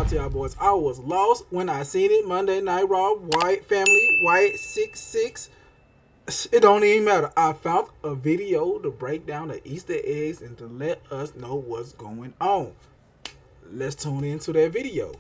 lie to y'all boys. I was lost when I seen it. Monday Night Raw, Wyatt family, Wyatt Sick. It don't even matter. I found a video to break down the Easter eggs and to let us know what's going on. Let's tune into that video.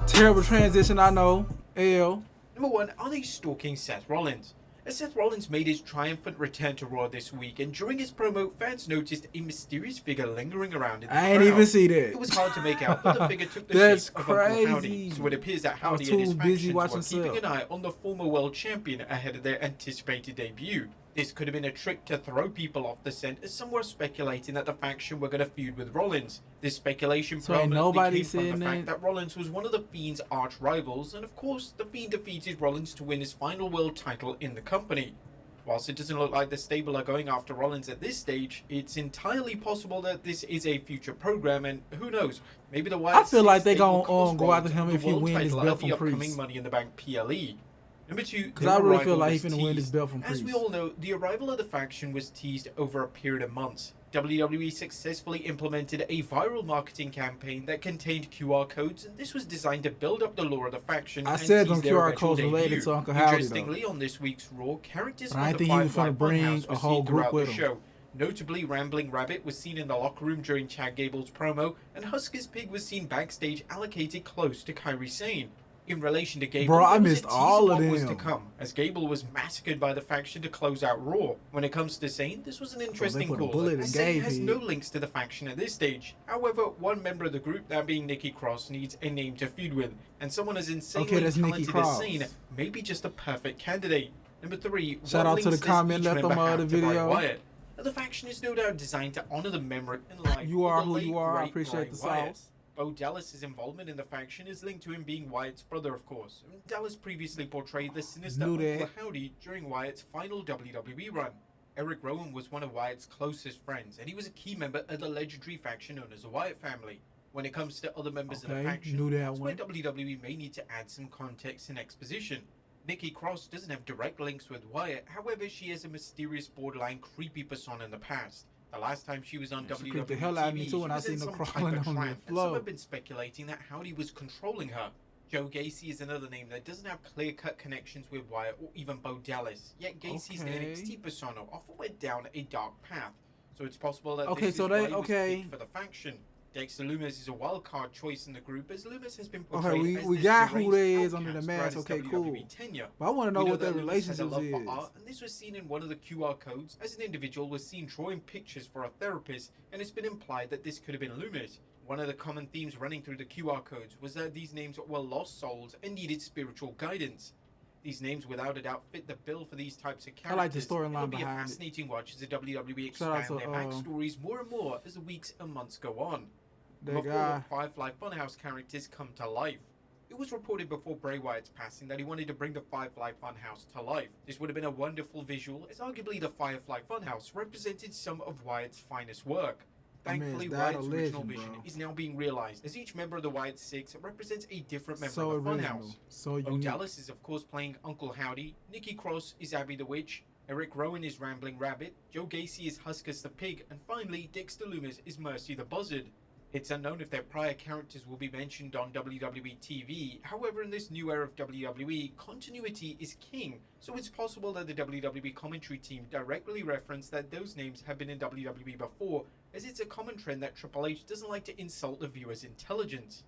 Terrible transition, I know. L. Number 1, are they stalking Seth Rollins? As Seth Rollins made his triumphant return to Raw this week, and during his promo, fans noticed a mysterious figure lingering around in the crowd. I ain't even see that. It was hard to make out, but the figure took the shape of Uncle Howdy, so it appears that Howdy and his factions were keeping an eye on the former world champion ahead of their anticipated debut. This could have been a trick to throw people off the scent, as some were speculating that the faction were going to feud with Rollins. This speculation predominantly came from the fact that Rollins was one of the Fiend's arch rivals, and of course, the Fiend defeated Rollins to win his final world title in the company. Whilst it doesn't look like the stable are going after Rollins at this stage, it's entirely possible that this is a future program, and who knows, maybe the Wyatt I feel like they're going to go after him if he wins this belt from Priest. Money in the Bank PLE. Number 2, because I really feel like he's going to win this belt from Priest. As we all know, the arrival of the faction was teased over a period of months. WWE successfully implemented a viral marketing campaign that contained QR codes, and this was designed to build up the lore of the faction. I said them QR codes related to Uncle Howdy. Interestingly, on this week's Raw, characters from the Firefly Funhouse were seen throughout the show. Notably, Rambling Rabbit was seen in the locker room during Chad Gable's promo, and Husker's Pig was seen backstage allocated close to Kairi Sane. In relation to Gable, bro, I missed all of them. Was to come, as Gable was massacred by the faction to close out Raw. When it comes to Sane, this was an interesting call. Sane has no links to the faction at this stage. However, one member of the group, that being Nikki Cross, needs a name to feud with, and someone as insanely talented as Sane may be just a perfect candidate. Number 3, shout out to the comment left on the video. Wyatt. Now, the faction is no doubt designed to honor the memory and life. You are who you are. I appreciate the sauce. Bo Dallas's involvement in the faction is linked to him being Wyatt's brother, of course. Dallas previously portrayed the sinister Uncle Howdy during Wyatt's final WWE run. Eric Rowan was one of Wyatt's closest friends, and he was a key member of the legendary faction known as the Wyatt family. When it comes to other members of the faction, that's where WWE may need to add some context and exposition. Nikki Cross doesn't have direct links with Wyatt, however she has a mysterious borderline creepy persona in the past. The last time she was on WWE the hell out of me too when I seen her crawling on the floor. Some have been speculating that Howdy was controlling her. Joe Gacy is another name that doesn't have clear-cut connections with Wyatt or even Bo Dallas. Yet Gacy's NXT persona often went down a dark path, so it's possible that this is why he was picked for the faction. Dexter Lumis is a wild card choice in the group, as Lumis has been portrayed as we got who they is under the mask. Okay, cool. But I want to know what their relationship is. And this was seen in one of the QR codes, as an individual was seen drawing pictures for a therapist, and it's been implied that this could have been Lumis. One of the common themes running through the QR codes was that these names were lost souls and needed spiritual guidance. These names without a doubt fit the bill for these types of characters. I like the storyline behind it. It'll be a fascinating watch as the WWE expand their backstories more and more as the weeks and months go on. Before Firefly Funhouse characters come to life. It was reported before Bray Wyatt's passing that he wanted to bring the Firefly Funhouse to life. This would have been a wonderful visual, as arguably the Firefly Funhouse represented some of Wyatt's finest work. Thankfully, Wyatt's original vision is now being realized, as each member of the Wyatt Six represents a different member of the Funhouse. Bo Dallas is of course playing Uncle Howdy, Nikki Cross is Abby the Witch, Eric Rowan is Rambling Rabbit, Joe Gacy is Huskers the Pig, and finally Dexter Lumis is Mercy the Buzzard. It's unknown if their prior characters will be mentioned on WWE TV, however in this new era of WWE, continuity is king, so it's possible that the WWE commentary team directly referenced that those names have been in WWE before, as it's a common trend that Triple H doesn't like to insult the viewer's intelligence.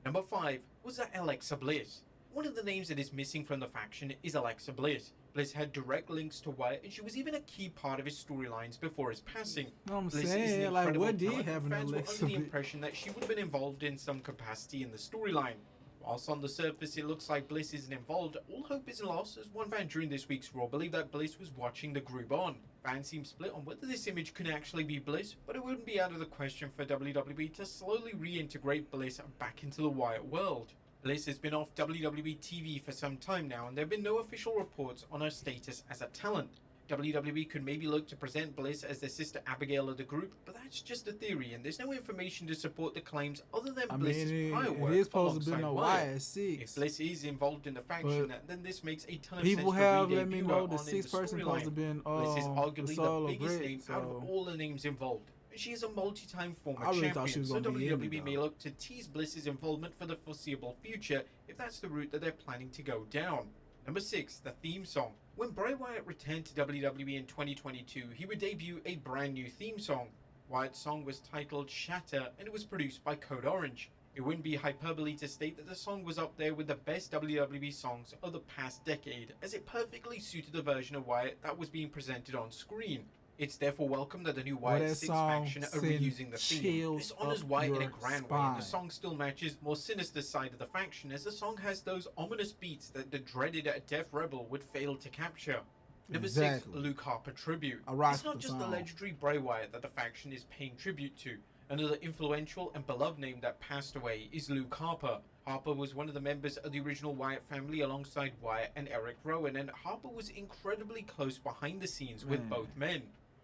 Number 5 was Alexa Bliss. One of the names that is missing from the faction is Alexa Bliss. Bliss had direct links to Wyatt, and she was even a key part of his storylines before his passing. I'm saying, like, what did have an Alexa? Fans were Bliss? under the impression that she would have been involved in some capacity in the storyline. Whilst on the surface it looks like Bliss isn't involved, all hope is lost, as one fan during this week's Raw believed that Bliss was watching the group on. Fans seem split on whether this image could actually be Bliss, but it wouldn't be out of the question for WWE to slowly reintegrate Bliss back into the Wyatt world. Bliss has been off WWE TV for some time now, and there have been no official reports on her status as a talent. WWE could maybe look to present Bliss as the sister Abigail of the group, but that's just a theory, and there's no information to support the claims other than Bliss's prior work. It is supposed to be no Wyatt Sick. If Bliss is involved in the faction, then this makes a ton of people sense. Have let me know the 6th person supposed to be Bliss is arguably the biggest name so. out of all the names involved. and she is a multi-time former really champion, so be WWE may look to tease Bliss's involvement for the foreseeable future if that's the route that they're planning to go down. Number 6, the theme song. When Bray Wyatt returned to WWE in 2022, he would debut a brand new theme song. Wyatt's song was titled Shatter, and it was produced by Code Orange. It wouldn't be hyperbole to state that the song was up there with the best WWE songs of the past decade, as it perfectly suited the version of Wyatt that was being presented on screen. It's therefore welcome that the new Wyatt Sick faction are reusing the theme. This honors Wyatt in a grand way, and the song still matches more sinister side of the faction, as the song has those ominous beats that the dreaded Death Rebel would fail to capture. Number 6, Luke Harper tribute. It's not just the legendary Bray Wyatt that the faction is paying tribute to. Another influential and beloved name that passed away is Luke Harper. Harper was one of the members of the original Wyatt family alongside Wyatt and Eric Rowan, and Harper was incredibly close behind the scenes with both men.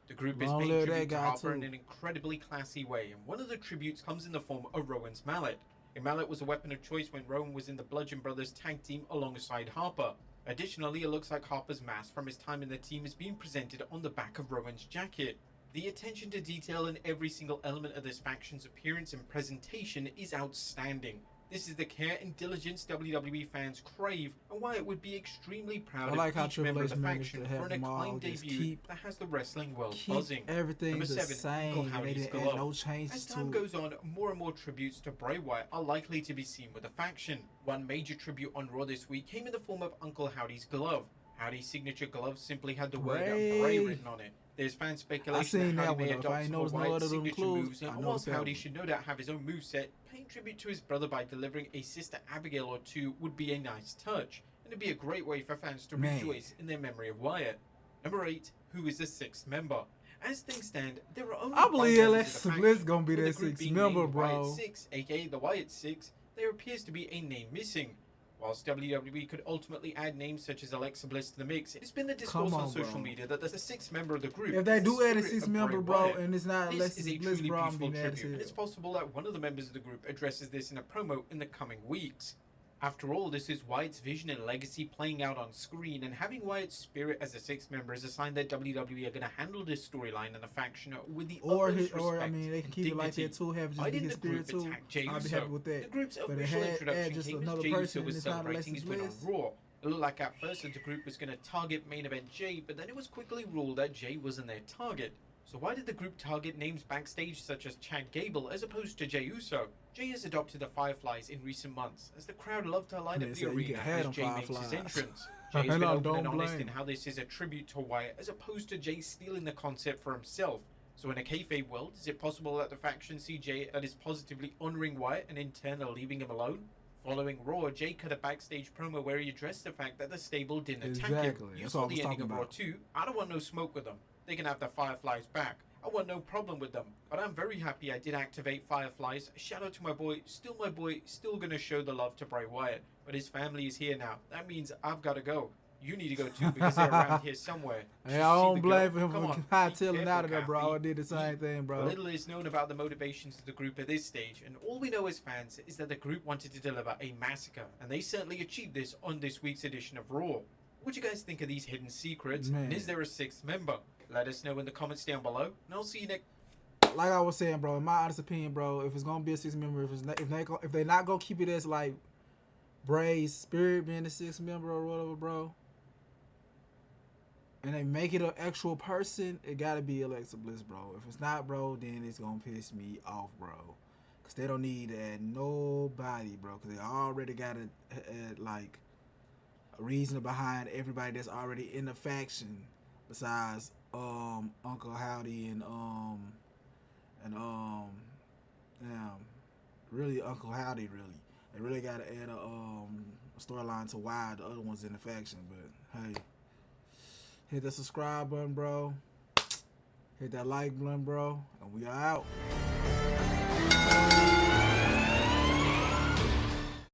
The group is paying tribute to Harper in an incredibly classy way, and one of the tributes comes in the form of Rowan's mallet. A mallet was a weapon of choice when Rowan was in the Bludgeon Brothers tag team alongside Harper. Additionally, it looks like Harper's mask from his time in the team is being presented on the back of Rowan's jacket. The attention to detail in every single element of this faction's appearance and presentation is outstanding. This is the care and diligence WWE fans crave, and why it would be extremely proud of each member of the faction for an acclaimed debut that has the wrestling world buzzing. Everything Number 7, the same. Uncle Howdy's glove. No changes As time goes on, more and more tributes to Bray Wyatt are likely to be seen with the faction. One major tribute on Raw this week came in the form of Uncle Howdy's glove. Howdy's signature glove simply had the word Bray written on it. There's fan speculation that Howdy may adopt some of Wyatt's signature moves, and whilst Howdy should no doubt have his own moveset, paying tribute to his brother by delivering a Sister Abigail or two would be a nice touch, and it'd be a great way for fans to rejoice in their memory of Wyatt. Number 8, who is the 6th member? As things stand, there are only I believe Alexa Bliss gonna be that 6th member, bro. Wyatt 6, aka the Wyatt 6, there appears to be a name missing. Whilst WWE could ultimately add names such as Alexa Bliss to the mix, it's been the discourse on social media that the 6th member of the group. If they do add a 6th member, bro, and it's not Alexa Bliss, bro, I'm being tribute, and it's possible that one of the members of the group addresses this in a promo in the coming weeks. After all, this is Wyatt's vision and legacy playing out on screen, and having Wyatt's spirit as a 6th member is a sign that WWE are going to handle this storyline and the faction with the utmost respect. I mean, they can keep it like that too. Have just be his spirit too. I'll be happy with that. The group's official introduction came as Jay Uso was celebrating his win on Raw. It looked like at first that the group was going to target main event Jay, but then it was quickly ruled that Jay wasn't their target. So why did the group target names backstage such as Chad Gable as opposed to Jay Uso? Jay has adopted the Fireflies in recent months, as the crowd loved to light up the arena as Jay makes his entrance. Jay has been open and honest in how this is a tribute to Wyatt, as opposed to Jay stealing the concept for himself. So in a kayfabe world, is it possible that the faction see Jay that is positively honouring Wyatt and in turn are leaving him alone? Following Raw, Jay cut a backstage promo where he addressed the fact that the stable didn't attack him. You saw the ending of Raw 2. I don't want no smoke with them. They can have the Fireflies back. I want no problem with them. But I'm very happy I did activate Fireflies. Shout out to my boy, still gonna show the love to Bray Wyatt. But his family is here now. That means I've gotta go. You need to go too, because they're around here somewhere. Hey, I don't blame him for hightailing out of there, bro. I did the same thing, bro. Little is known about the motivations of the group at this stage, and all we know as fans is that the group wanted to deliver a massacre, and they certainly achieved this on this week's edition of Raw. What do you guys think of these hidden secrets? And is there a 6th member? Let us know in the comments down below, and I'll see you next. Like I was saying, bro, in my honest opinion, bro, if it's gonna be a 6th member, if they're not gonna keep it as like Bray's spirit being the 6th member or whatever, bro, and they make it an actual person, it gotta be Alexa Bliss, bro. If it's not, bro, then it's gonna piss me off, bro, because they don't need to add nobody, bro, because they already got like a reason behind everybody that's already in the faction besides Uncle Howdy and really Uncle Howdy. Really, they really gotta add a storyline to why the other ones in the faction. But hey, hit the subscribe button, bro. Hit that like button, bro, and we are out.